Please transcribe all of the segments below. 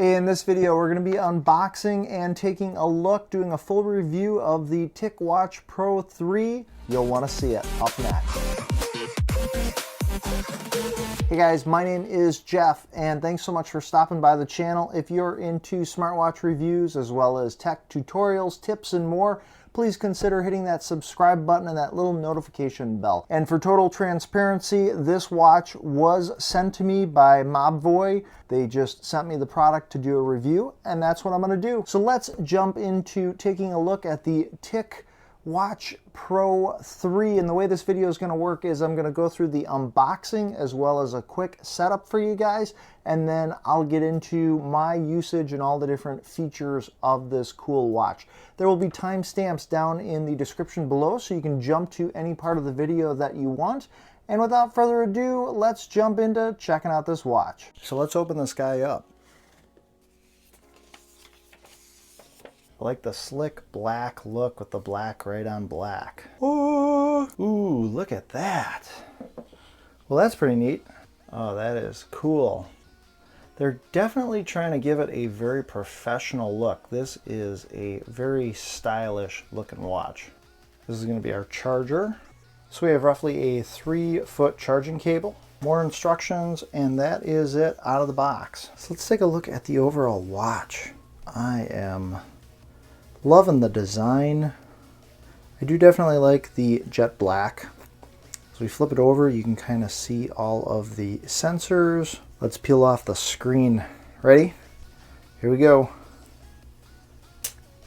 In this video, we're going to be unboxing and taking a look, doing a full review of the TicWatch Pro 3. You'll want to see it up next. Hey guys, my name is Jeff, and thanks so much for stopping by the channel. If you're into smartwatch reviews as well as tech tutorials, tips, and more, please consider hitting that subscribe button and that little notification bell. And for total transparency, this watch was sent to me by Mobvoi. They just sent me the product to do a review, and that's what I'm going to do. So let's jump into taking a look at the TicWatch Pro 3, and the way this video is going to work is I'm going to go through the unboxing as well as a quick setup for you guys, and then I'll get into my usage and all the different features of this cool watch. There will be timestamps down in the description below so you can jump to any part of the video that you want. And without further ado, let's jump into checking out this watch. So let's open this guy up. I like the slick black look with the black right on black. Oh, ooh, look at that. Well, that's pretty neat. Oh, that is cool. They're definitely trying to give it a very professional look. This is a very stylish looking watch. This is going to be our charger. So we have roughly a 3-foot charging cable, more instructions, and that is it out of the box. So let's take a look at the overall watch. I am loving the design. I do definitely like the jet black. As we flip it over, you can kind of see all of the sensors. Let's peel off the screen. Ready? Here we go.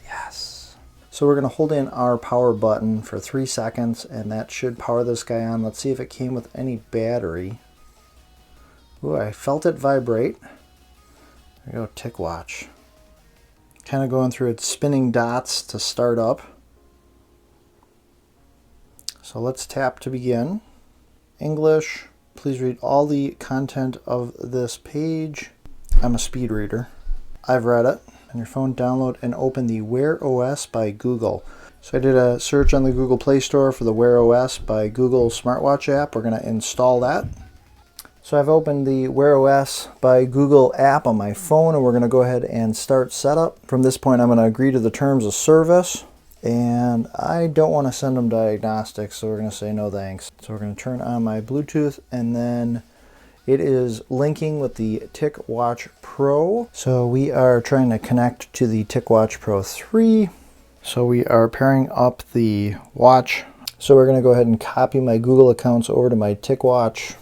Yes. So we're going to hold in our power button for 3 seconds, and that should power this guy on. Let's see if it came with any battery. Ooh, I felt it vibrate. There we go, TicWatch. Kind of going through its spinning dots to start up. So let's tap to begin. English. Please read all the content of this page. I'm a speed reader. I've read it. On your phone, download and open the Wear OS by Google. So I did a search on the Google Play Store for the Wear OS by Google Smartwatch app. We're going to install that. So I've opened the Wear OS by Google app on my phone, and we're going to go ahead and start setup. From this point, I'm going to agree to the terms of service. And I don't want to send them diagnostics, so we're going to say no thanks. So we're going to turn on my Bluetooth, and then it is linking with the TicWatch Pro. So we are trying to connect to the TicWatch Pro 3. So we are pairing up the watch. So we're going to go ahead and copy my Google accounts over to my TicWatch.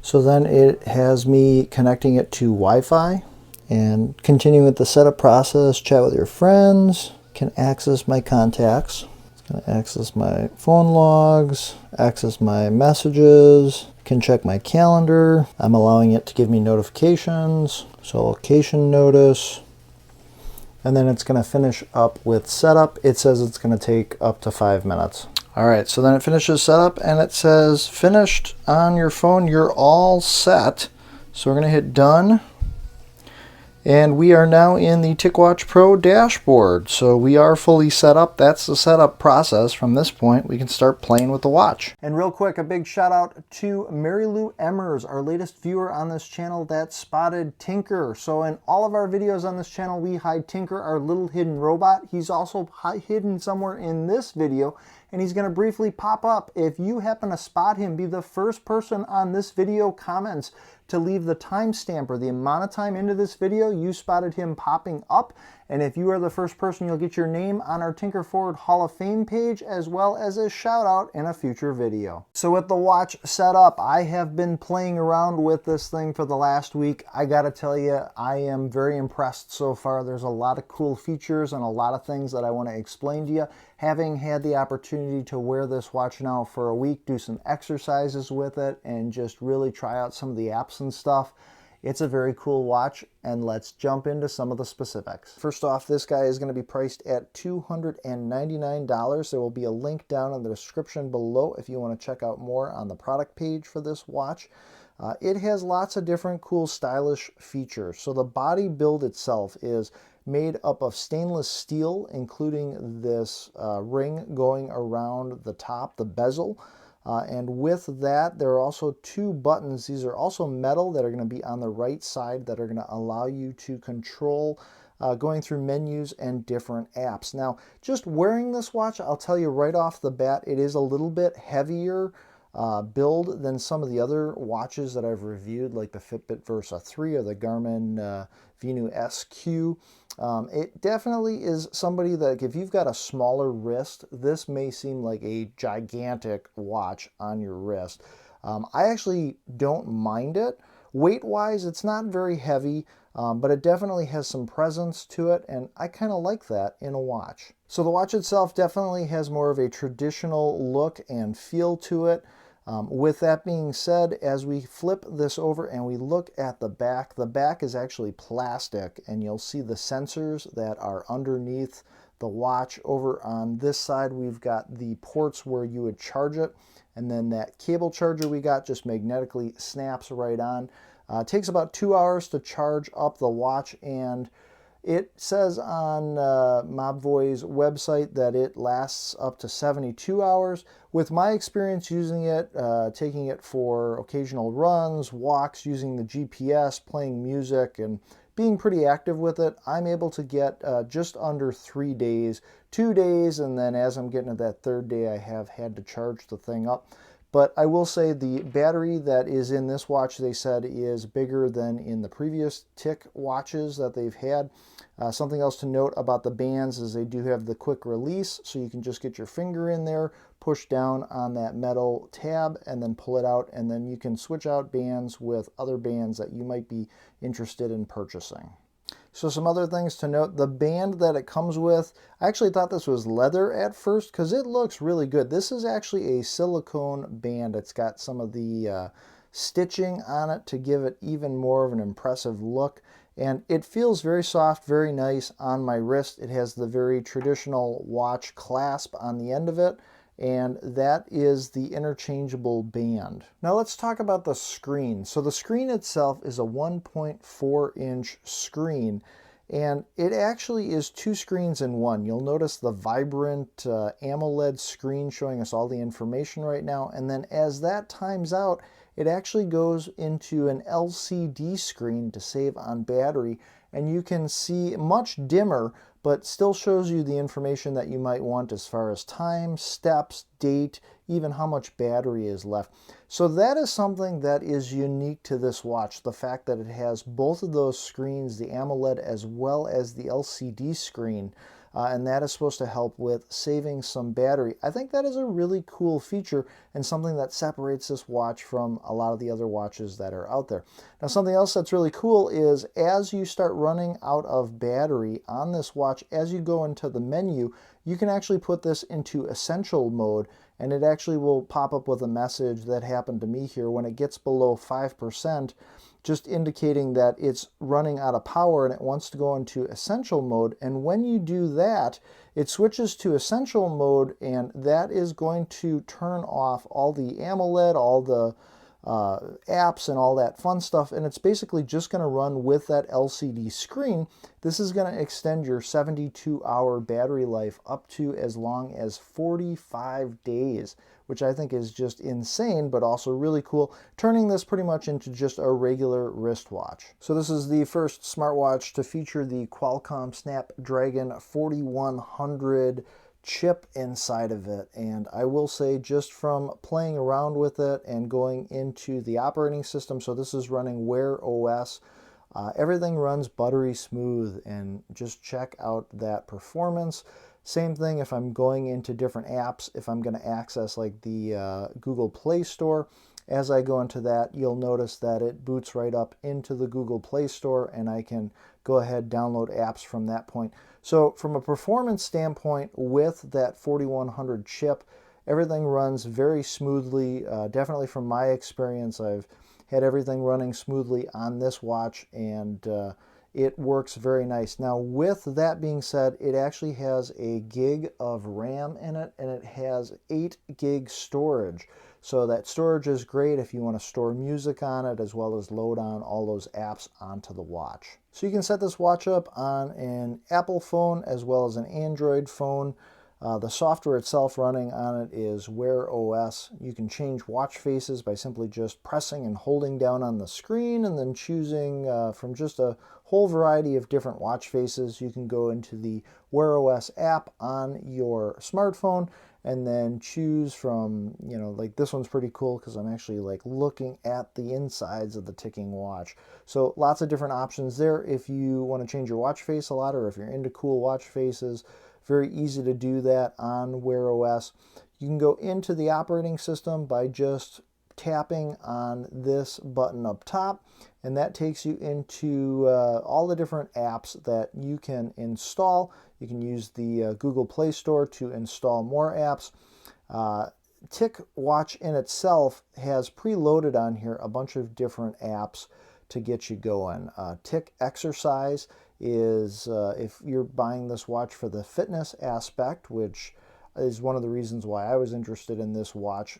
So then it has me connecting it to Wi-Fi and continuing with the setup process, chat with your friends. Can access my contacts. It's going to access my phone logs, access my messages, can check my calendar. I'm allowing it to give me notifications, so location notice, and then it's going to finish up with setup. It says it's going to take up to 5 minutes. All right, so then it finishes setup and it says finished on your phone. You're all set. So we're going to hit done. And we are now in the TicWatch Pro dashboard. So we are fully set up. That's the setup process. From this point, we can start playing with the watch. And real quick, a big shout out to Mary Lou Emmers, our latest viewer on this channel that spotted Tinker. So in all of our videos on this channel, we hide Tinker, our little hidden robot. He's also hidden somewhere in this video, and he's going to briefly pop up. If you happen to spot him, be the first person on this video comments to leave the timestamp or the amount of time into this video you spotted him popping up. And if you are the first person, you'll get your name on our Tinker Forward Hall of Fame page, as well as a shout out in a future video. So with the watch set up, I have been playing around with this thing for the last week. I gotta tell you, I am very impressed so far. There's a lot of cool features and a lot of things that I want to explain to you. Having had the opportunity to wear this watch now for a week, do some exercises with it, and just really try out some of the apps and stuff, it's a very cool watch, and let's jump into some of the specifics. First off, this guy is going to be priced at $299. There will be a link down in the description below if you want to check out more on the product page for this watch. It has lots of different cool stylish features. So the body build itself is made up of stainless steel, including this ring going around the top, the bezel. And with that, there are also two buttons. These are also metal that are going to be on the right side that are going to allow you to control going through menus and different apps. Now, just wearing this watch, I'll tell you right off the bat, it is a little bit heavier build than some of the other watches that I've reviewed, like the Fitbit Versa 3 or the Garmin Venu SQ. It definitely is somebody that if you've got a smaller wrist, this may seem like a gigantic watch on your wrist. I actually don't mind it. Weight-wise, it's not very heavy, but it definitely has some presence to it, and I kind of like that in a watch. So the watch itself definitely has more of a traditional look and feel to it. With that being said, as we flip this over and we look at the back is actually plastic, and you'll see the sensors that are underneath the watch. Over on this side, we've got the ports where you would charge it, and then that cable charger we got just magnetically snaps right on. It takes about 2 hours to charge up the watch, and it says on Mobvoi's website that it lasts up to 72 hours. With my experience using it, taking it for occasional runs, walks, using the GPS, playing music, and being pretty active with it, I'm able to get just under 3 days, 2 days, and then as I'm getting to that third day, I have had to charge the thing up. But I will say the battery that is in this watch, they said, is bigger than in the previous Tic watches that they've had. Something else to note about the bands is they do have the quick release, so you can just get your finger in there, push down on that metal tab, and then pull it out, and then you can switch out bands with other bands that you might be interested in purchasing. So some other things to note, the band that it comes with, I actually thought this was leather at first because it looks really good. This is actually a silicone band. It's got some of the stitching on it to give it even more of an impressive look. And it feels very soft, very nice on my wrist. It has the very traditional watch clasp on the end of it, and that is the interchangeable band. Now let's talk about the screen. So the screen itself is a 1.4-inch screen, and it actually is two screens in one. You'll notice the vibrant AMOLED screen showing us all the information right now, and then as that times out, it actually goes into an LCD screen to save on battery, and you can see much dimmer, but still shows you the information that you might want as far as time, steps, date, even how much battery is left. So that is something that is unique to this watch, the fact that it has both of those screens, the AMOLED as well as the LCD screen, and that is supposed to help with saving some battery. I think that is a really cool feature and something that separates this watch from a lot of the other watches that are out there. Now, something else that's really cool is as you start running out of battery on this watch, as you go into the menu, you can actually put this into essential mode, and it actually will pop up with a message that happened to me here when it gets below 5%, just indicating that it's running out of power and it wants to go into essential mode. And when you do that, it switches to essential mode, and that is going to turn off all the AMOLED, all the apps and all that fun stuff, and it's basically just going to run with that LCD screen. This is going to extend your 72-hour battery life up to as long as 45 days, which I think is just insane, but also really cool, turning this pretty much into just a regular wristwatch. So this is the first smartwatch to feature the Qualcomm Snapdragon 4100 chip inside of it, and I will say, just from playing around with it and going into the operating system, so this is running Wear OS, everything runs buttery smooth, and just check out that performance. Same thing if I'm going into different apps, if I'm going to access like the Google Play Store. As I go into that, you'll notice that it boots right up into the Google Play Store, and I can go ahead and download apps from that point. So from a performance standpoint, with that 4100 chip, everything runs very smoothly. Definitely from my experience, I've had everything running smoothly on this watch, and it works very nice. Now, with that being said, it actually has a gig of RAM in it, and it has 8 gig storage. So that storage is great if you want to store music on it, as well as load on all those apps onto the watch. So you can set this watch up on an Apple phone as well as an Android phone. The software itself running on it is Wear OS. You can change watch faces by simply just pressing and holding down on the screen and then choosing from just a whole variety of different watch faces. You can go into the Wear OS app on your smartphone and then choose from, like this one's pretty cool because I'm actually like looking at the insides of the ticking watch. So lots of different options there if you want to change your watch face a lot or if you're into cool watch faces. Very easy to do that on Wear OS. You can go into the operating system by just tapping on this button up top, and that takes you into all the different apps that you can install. You can use the Google Play Store to install more apps. TicWatch in itself has preloaded on here a bunch of different apps to get you going. Tic Exercise is if you're buying this watch for the fitness aspect, which is one of the reasons why I was interested in this watch.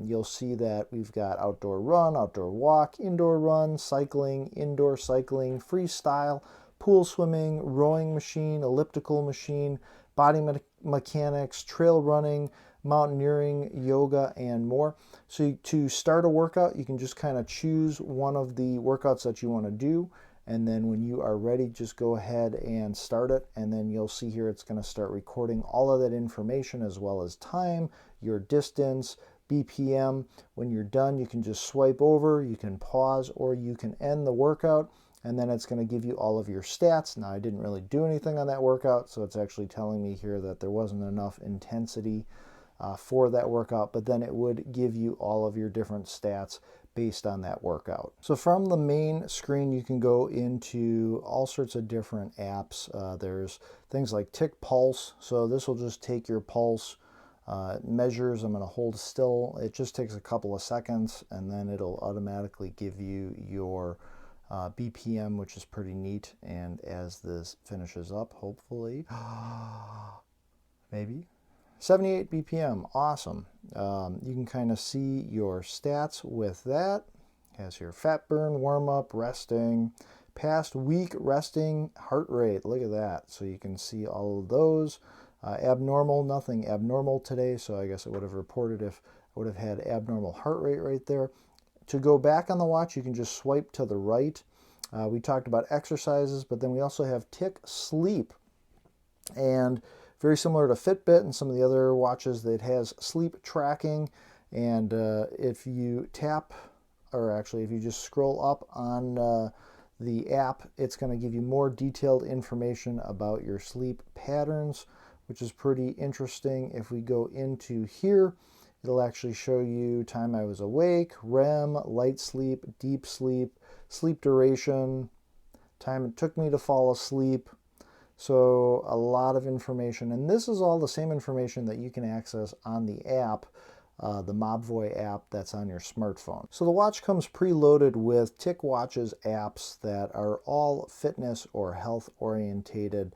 You'll see that we've got outdoor run, outdoor walk, indoor run, cycling, indoor cycling, freestyle, pool swimming, rowing machine, elliptical machine, body mechanics, trail running, mountaineering, yoga, and more. So to start a workout, you can just kind of choose one of the workouts that you want to do. And then when you are ready, just go ahead and start it. And then you'll see here it's going to start recording all of that information as well as time, your distance, BPM. When you're done, you can just swipe over, you can pause, or you can end the workout. And then it's going to give you all of your stats. Now, I didn't really do anything on that workout, so it's actually telling me here that there wasn't enough intensity for that workout, but then it would give you all of your different stats based on that workout. So from the main screen, you can go into all sorts of different apps. There's things like TicPulse. So this will just take your pulse measures. I'm going to hold still. It just takes a couple of seconds, and then it'll automatically give you your BPM, which is pretty neat. And as this finishes up, hopefully, maybe 78 BPM, awesome. You can kind of see your stats with that. Has your fat burn, warm up, resting, past week resting, heart rate. Look at that. So you can see all of those. Abnormal, nothing abnormal today. So I guess it would have reported if I would have had abnormal heart rate right there. To go back on the watch, you can just swipe to the right. We talked about exercises, but then we also have Tic Sleep. And very similar to Fitbit and some of the other watches, that has sleep tracking. And if you tap, or actually if you just scroll up on the app, it's going to give you more detailed information about your sleep patterns, which is pretty interesting. If we go into here, it'll actually show you time I was awake, REM, light sleep, deep sleep, sleep duration, time it took me to fall asleep. So a lot of information, and this is all the same information that you can access on the app, the Mobvoi app that's on your smartphone. So the watch comes preloaded with TicWatch's apps that are all fitness or health orientated.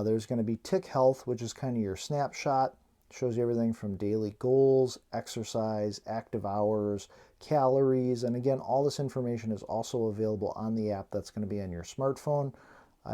There's going to be TicHealth, which is kind of your snapshot. Shows you everything from daily goals, exercise, active hours, calories, and again, all this information is also available on the app that's going to be on your smartphone.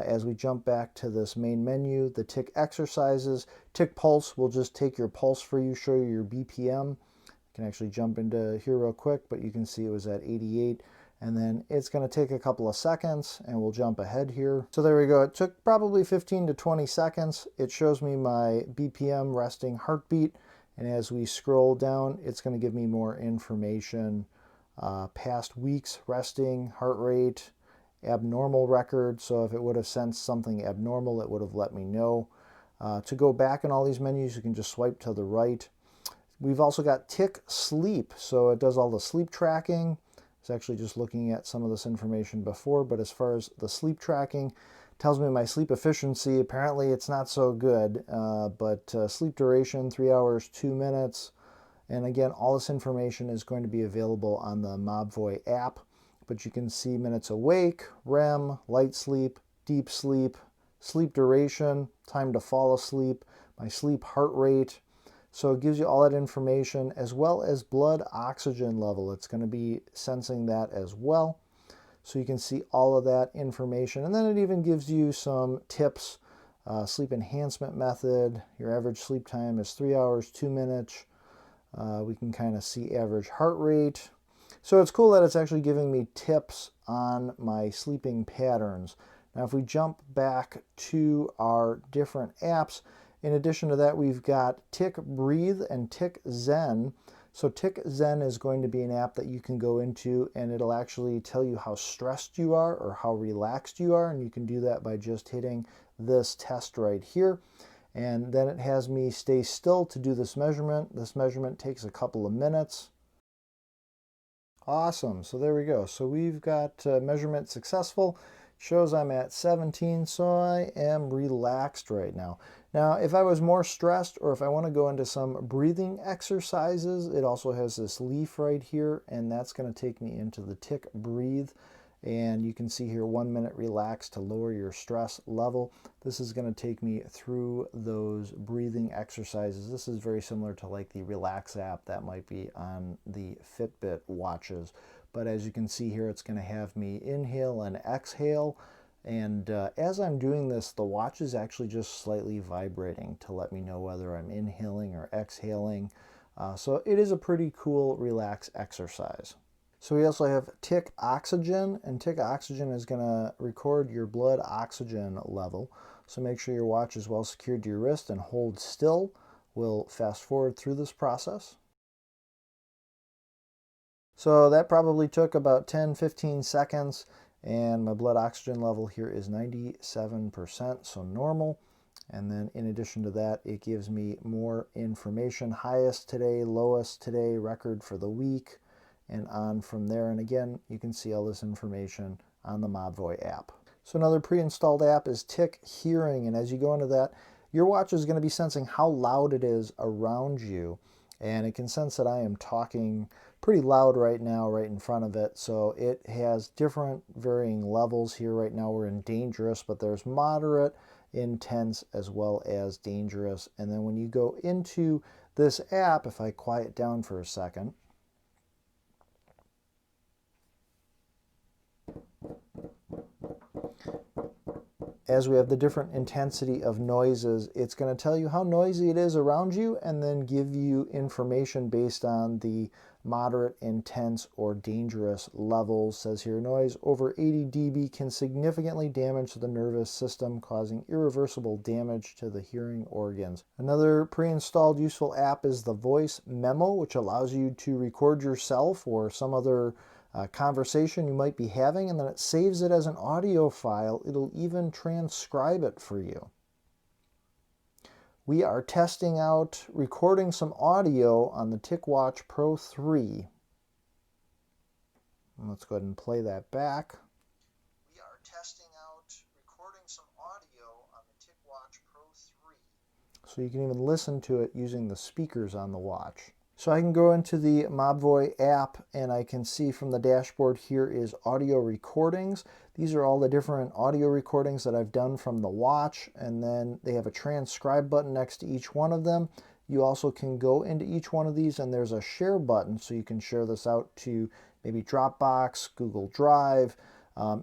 As we jump back to this main menu, the Tic Exercises, TicPulse will just take your pulse for you, show you your BPM. You can actually jump into here real quick, but you can see it was at 88. And then it's going to take a couple of seconds, and we'll jump ahead here. So there we go. It took probably 15 to 20 seconds. It shows me my BPM resting heartbeat. And as we scroll down, it's going to give me more information. Past weeks resting, heart rate, abnormal record. So if it would have sensed something abnormal, it would have let me know. To go back in all these menus, you can just swipe to the right. We've also got Tic Sleep. So it does all the sleep tracking. I was actually just looking at some of this information before, but as far as the sleep tracking, tells me my sleep efficiency. Apparently it's not so good, but sleep duration, 3 hours, 2 minutes. And again, all this information is going to be available on the Mobvoi app. But you can see minutes awake, REM, light sleep, deep sleep, sleep duration, time to fall asleep, my sleep heart rate. So it gives you all that information as well as blood oxygen level. It's going to be sensing that as well. So you can see all of that information. And then it even gives you some tips Sleep enhancement method, your average sleep time is 3 hours, 2 minutes. We can kind of see average heart rate. So it's cool that it's actually giving me tips on my sleeping patterns. Now if we jump back to our different apps, in addition to that we've got Tic Breathe and TicZen. So TicZen is going to be an app that you can go into and it'll actually tell you how stressed you are or how relaxed you are, and you can do that by just hitting this test right here. And then it has me stay still to do this measurement. This measurement takes a couple of minutes. Awesome, so there we go. So we've got measurement successful. Shows I'm at 17, so I am relaxed right now. Now, if I was more stressed or if I want to go into some breathing exercises, it also has this leaf right here, and that's going to take me into the Tic Breathe. And you can see here 1 minute relax to lower your stress level. This is going to take me through those breathing exercises. This is very similar to like the Relax app that might be on the Fitbit watches. But as you can see here, it's going to have me inhale and exhale. And as I'm doing this, the watch is actually just slightly vibrating to let me know whether I'm inhaling or exhaling. So it is a pretty cool relax exercise. So we also have Tic Oxygen, and Tic Oxygen is going to record your blood oxygen level. So make sure your watch is well secured to your wrist and hold still. We'll fast forward through this process. So that probably took about 10-15 seconds, and my blood oxygen level here is 97%, so normal. And then in addition to that, it gives me more information: highest today, lowest today, record for the week, and on from there. And again, you can see all this information on the Mobvoi app. So another pre-installed app is Tic Hearing, and as you go into that, your watch is going to be sensing how loud it is around you, and it can sense that I am talking pretty loud right now right in front of it. So it has different varying levels here. Right now we're in dangerous, but there's moderate, intense, as well as dangerous. And then when you go into this app, if I quiet down for a second, as we have the different intensity of noises, it's going to tell you how noisy it is around you and then give you information based on the moderate, intense, or dangerous levels. Says here, noise over 80 dB can significantly damage the nervous system, causing irreversible damage to the hearing organs. Another pre-installed useful app is the voice Memo, which allows you to record yourself or some other conversation you might be having, and then it saves it as an audio file. It'll even transcribe it for you. We are testing out recording some audio on the TicWatch Pro 3. And let's go ahead and play that back. We are testing out recording some audio on the TicWatch Pro 3. So you can even listen to it using the speakers on the watch. So I can go into the Mobvoi app and I can see from the dashboard here is audio recordings. These are all the different audio recordings that I've done from the watch, and then they have a transcribe button next to each one of them. You also can go into each one of these and there's a share button, so you can share this out to maybe Dropbox, Google Drive.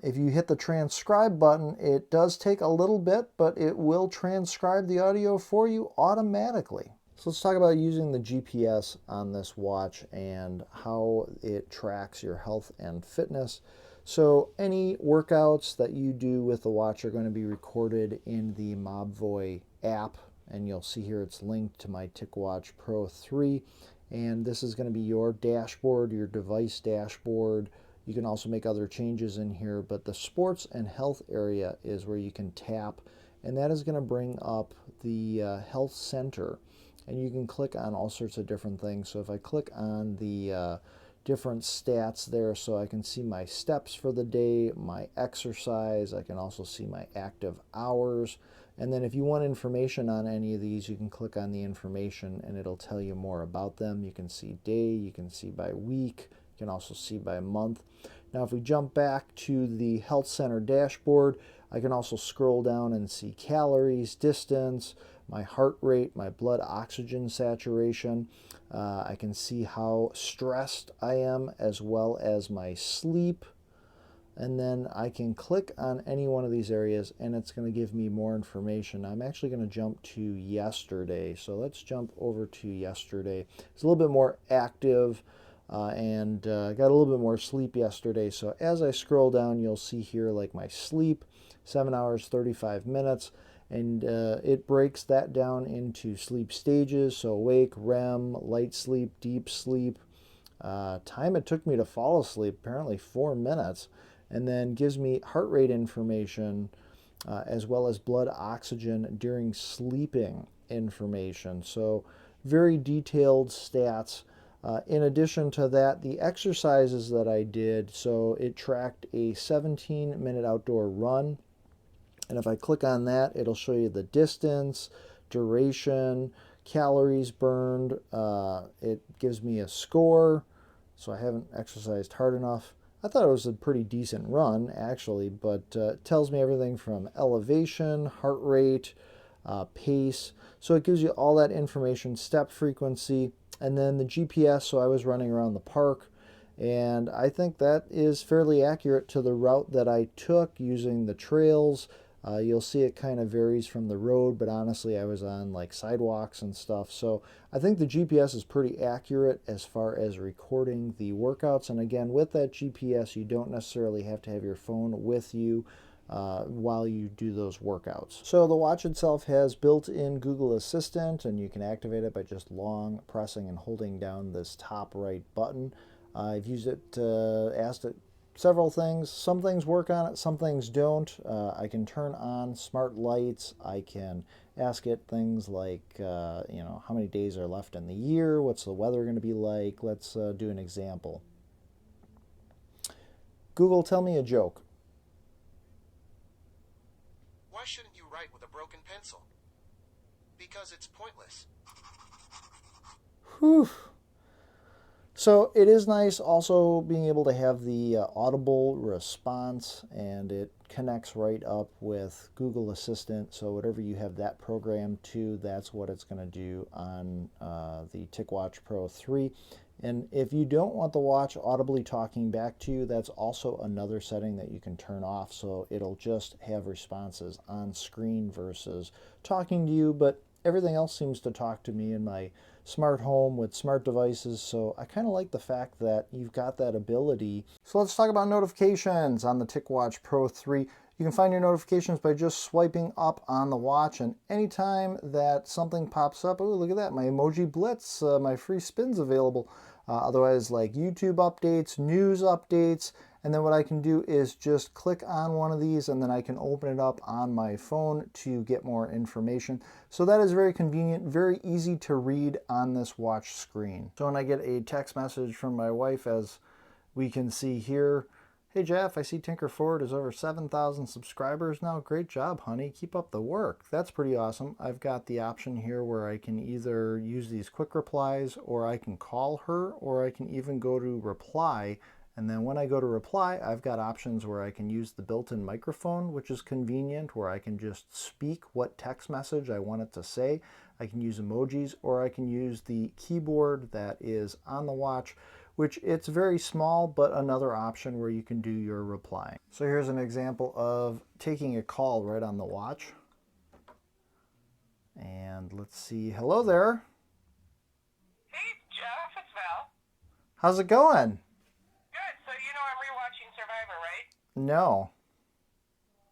If you hit the transcribe button, it does take a little bit, but it will transcribe the audio for you automatically. So let's talk about using the GPS on this watch and how it tracks your health and fitness. So any workouts that you do with the watch are going to be recorded in the Mobvoi app, and you'll see here it's linked to my TicWatch Pro 3, and this is going to be your dashboard, your device dashboard. You can also make other changes in here, but the sports and health area is where you can tap, and that is going to bring up the health center. And you can click on all sorts of different things. So if I click on the different stats there, so I can see my steps for the day, my exercise, I can also see my active hours. And then if you want information on any of these, you can click on the information and it'll tell you more about them. You can see day, you can see by week, you can also see by month. Now if we jump back to the Health Center dashboard, I can also scroll down and see calories, distance, my heart rate, my blood oxygen saturation. I can see how stressed I am as well as my sleep. and then I can click on any one of these areas and it's going to give me more information. I'm actually going to jump to yesterday. So let's jump over to yesterday. It's a little bit more active and got a little bit more sleep yesterday. So as I scroll down, you'll see here like my sleep, 7 hours, 35 minutes. And it breaks that down into sleep stages. So awake, REM, light sleep, deep sleep. Time it took me to fall asleep, apparently 4 minutes, and then gives me heart rate information as well as blood oxygen during sleeping information. So very detailed stats. In addition to that, the exercises that I did, so it tracked a 17-minute outdoor run, and if I click on that, it'll show you the distance, duration, calories burned. It gives me a score. So I haven't exercised hard enough. I thought it was a pretty decent run, actually, but it tells me everything from elevation, heart rate, pace. So it gives you all that information, step frequency, and then the GPS. So I was running around the park, and I think that is fairly accurate to the route that I took using the trails. You'll see it kind of varies from the road, but honestly, I was on like sidewalks and stuff. So I think the GPS is pretty accurate as far as recording the workouts. And again, with that GPS, you don't necessarily have to have your phone with you while you do those workouts. So the watch itself has built-in Google Assistant, and you can activate it by just long pressing and holding down this top right button. I've used it, asked it several things. Some things work on it, some things don't. I can turn on smart lights. I can ask it things like, how many days are left in the year? What's the weather going to be like? Let's do an example. Google, tell me a joke. Why shouldn't you write with a broken pencil? Because it's pointless. Whew. So it is nice also being able to have the audible response, and it connects right up with Google Assistant. So whatever you have that programmed to, that's what it's going to do on the TicWatch Pro 3. And if you don't want the watch audibly talking back to you, that's also another setting that you can turn off. So it'll just have responses on screen versus talking to you, but everything else seems to talk to me in my smart home with smart devices. So I kind of like the fact that you've got that ability. So let's talk about notifications on the TicWatch Pro 3. You can find your notifications by just swiping up on the watch, and anytime that something pops up, oh, look at that, my emoji blitz, my free spins available. Otherwise, like YouTube updates, news updates, and then what I can do is just click on one of these and then I can open it up on my phone to get more information. So that is very convenient, very easy to read on this watch screen. So when I get a text message from my wife, as we can see here, hey Jeff, I see Tinker Ford is over 7,000 subscribers now. Great job, honey. Keep up the work. That's pretty awesome. I've got the option here where I can either use these quick replies, or I can call her, or I can even go to reply. And then when I go to reply, I've got options where I can use the built-in microphone, which is convenient, where I can just speak what text message I want it to say. I can use emojis, or I can use the keyboard that is on the watch, which it's very small, but another option where you can do your replying. So here's an example of taking a call right on the watch. And let's see. Hello there. Hey, Jeff, it's Val. How's it going? Good. So you know I'm rewatching Survivor, right? No.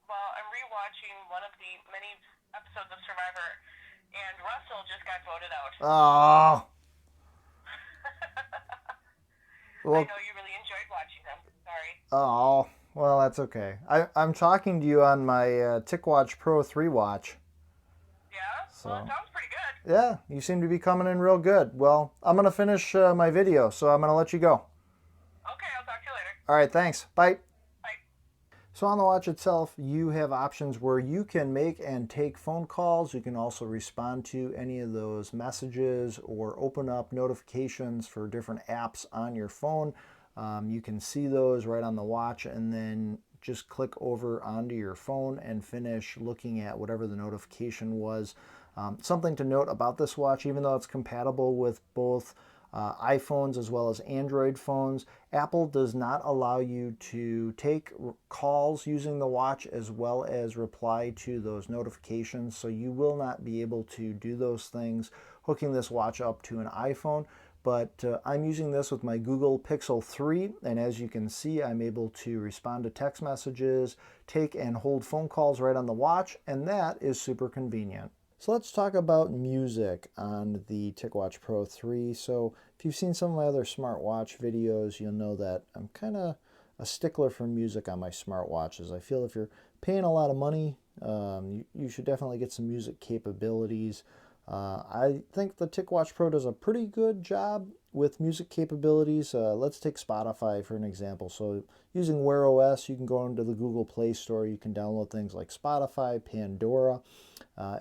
Well, I'm rewatching one of the many episodes of Survivor, and Russell just got voted out. Oh. Well, I know you really enjoyed watching him. Sorry. Oh, well, that's okay. I'm talking to you on my TicWatch Pro 3 watch. Yeah? So, well, it sounds pretty good. yeah, you seem to be coming in real good. Well, I'm going to finish my video, so I'm going to let you go. Okay, I'll talk to you later. All right, thanks. Bye. Bye. So on the watch itself, you have options where you can make and take phone calls. You can also respond to any of those messages or open up notifications for different apps on your phone. You can see those right on the watch and then just click over onto your phone and finish looking at whatever the notification was. Something to note about this watch, even though it's compatible with both iPhones as well as Android phones. Apple does not allow you to take calls using the watch as well as reply to those notifications, so you will not be able to do those things hooking this watch up to an iPhone. But I'm using this with my Google Pixel 3, and as you can see, I'm able to respond to text messages, take and hold phone calls right on the watch, and that is super convenient. So let's talk about music on the TicWatch Pro 3. So if you've seen some of my other smartwatch videos, you'll know that I'm kind of a stickler for music on my smartwatches. I feel if you're paying a lot of money, you should definitely get some music capabilities. I think the TicWatch Pro does a pretty good job with music capabilities. Let's take Spotify for an example. So using Wear OS, you can go into the Google Play Store. You can download things like Spotify, Pandora.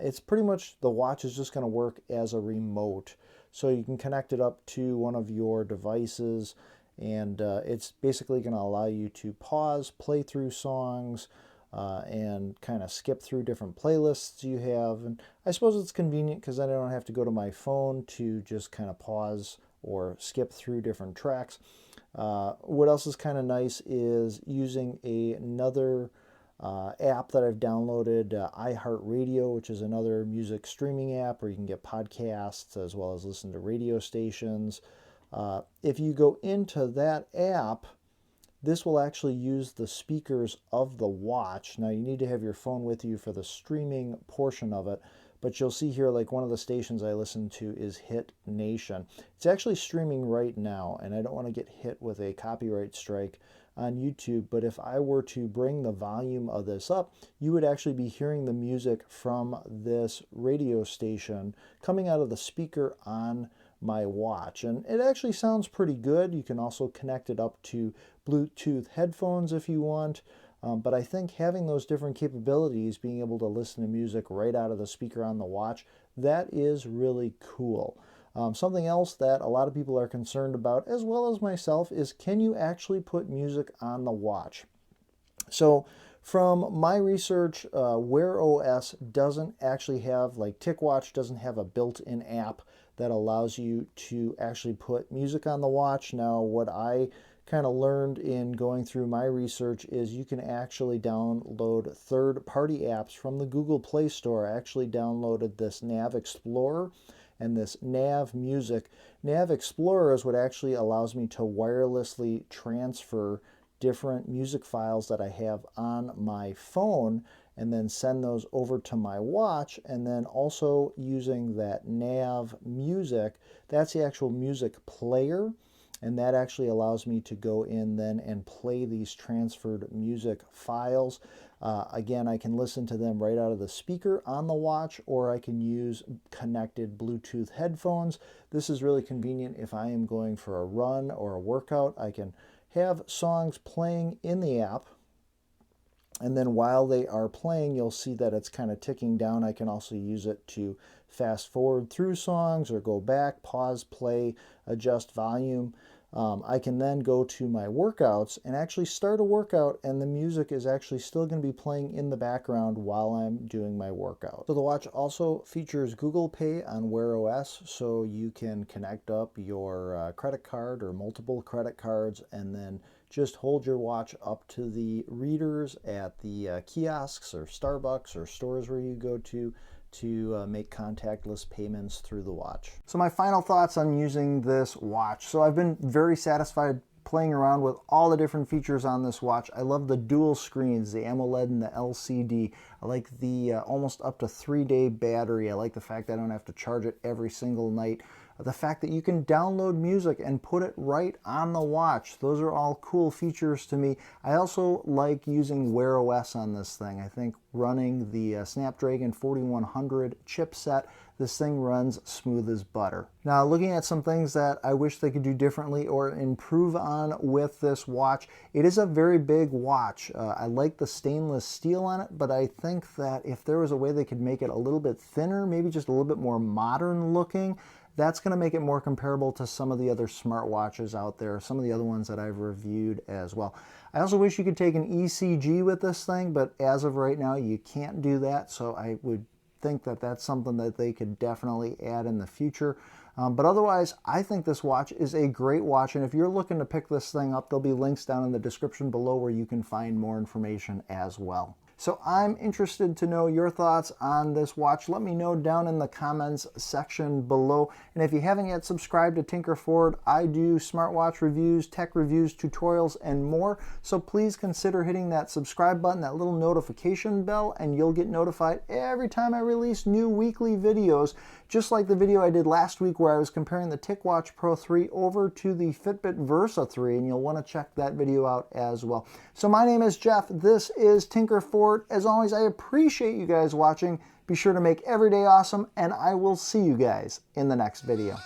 It's pretty much, the watch is just going to work as a remote. So you can connect it up to one of your devices, and it's basically going to allow you to pause, play through songs, and kind of skip through different playlists you have. And I suppose it's convenient because then I don't have to go to my phone to just kind of pause or skip through different tracks. What else is kind of nice is using another app that I've downloaded, iHeartRadio, which is another music streaming app where you can get podcasts as well as listen to radio stations. If you go into that app, this will actually use the speakers of the watch. Now you need to have your phone with you for the streaming portion of it, but you'll see here like one of the stations I listen to is Hit Nation. It's actually streaming right now, and I don't want to get hit with a copyright strike on YouTube, but if I were to bring the volume of this up, you would actually be hearing the music from this radio station coming out of the speaker on my watch, and it actually sounds pretty good. You can also connect it up to Bluetooth headphones if you want, but I think having those different capabilities, being able to listen to music right out of the speaker on the watch, that is really cool. Something else that a lot of people are concerned about, as well as myself, is can you actually put music on the watch? So from my research, Wear OS doesn't actually have, like TicWatch doesn't have a built-in app that allows you to actually put music on the watch. Now, what I kind of learned in going through my research is you can actually download third-party apps from the Google Play Store. I actually downloaded this Nav Explorer and this Nav Music. Nav Explorer is what actually allows me to wirelessly transfer different music files that I have on my phone and then send those over to my watch. And then also using that Nav Music, that's the actual music player, and that actually allows me to go in then and play these transferred music files. Again, I can listen to them right out of the speaker on the watch, or I can use connected Bluetooth headphones. This is really convenient if I am going for a run or a workout. I can have songs playing in the app, and then while they are playing, you'll see that it's kind of ticking down. I can also use it to fast forward through songs or go back, pause, play, adjust volume. I can then go to my workouts and actually start a workout, and the music is actually still going to be playing in the background while I'm doing my workout. So the watch also features Google Pay on Wear OS, so you can connect up your credit card or multiple credit cards and then just hold your watch up to the readers at the kiosks or Starbucks or stores where you go to make contactless payments through the watch. So my final thoughts on using this watch. So I've been very satisfied playing around with all the different features on this watch. I love the dual screens, the AMOLED and the LCD. I like the almost up to 3-day battery. I like the fact that I don't have to charge it every single night. The fact that you can download music and put it right on the watch. Those are all cool features to me. I also like using Wear OS on this thing. I think running the Snapdragon 4100 chipset, this thing runs smooth as butter. Now, looking at some things that I wish they could do differently or improve on with this watch, it is a very big watch. I like the stainless steel on it, but I think that if there was a way they could make it a little bit thinner, maybe just a little bit more modern looking, that's going to make it more comparable to some of the other smartwatches out there, some of the other ones that I've reviewed as well. I also wish you could take an ECG with this thing, but as of right now, you can't do that, so I would think that that's something that they could definitely add in the future. But otherwise, I think this watch is a great watch, and if you're looking to pick this thing up, there'll be links down in the description below where you can find more information as well. So I'm interested to know your thoughts on this watch. Let me know down in the comments section below. And if you haven't yet subscribed to Tinker Forward, I do smartwatch reviews, tech reviews, tutorials, and more. So please consider hitting that subscribe button, that little notification bell, and you'll get notified every time I release new weekly videos. Just like the video I did last week where I was comparing the TicWatch Pro 3 over to the Fitbit Versa 3, and you'll want to check that video out as well. So my name is Jeff. This is Tinker Forward. As always, I appreciate you guys watching. Be sure to make every day awesome, and I will see you guys in the next video.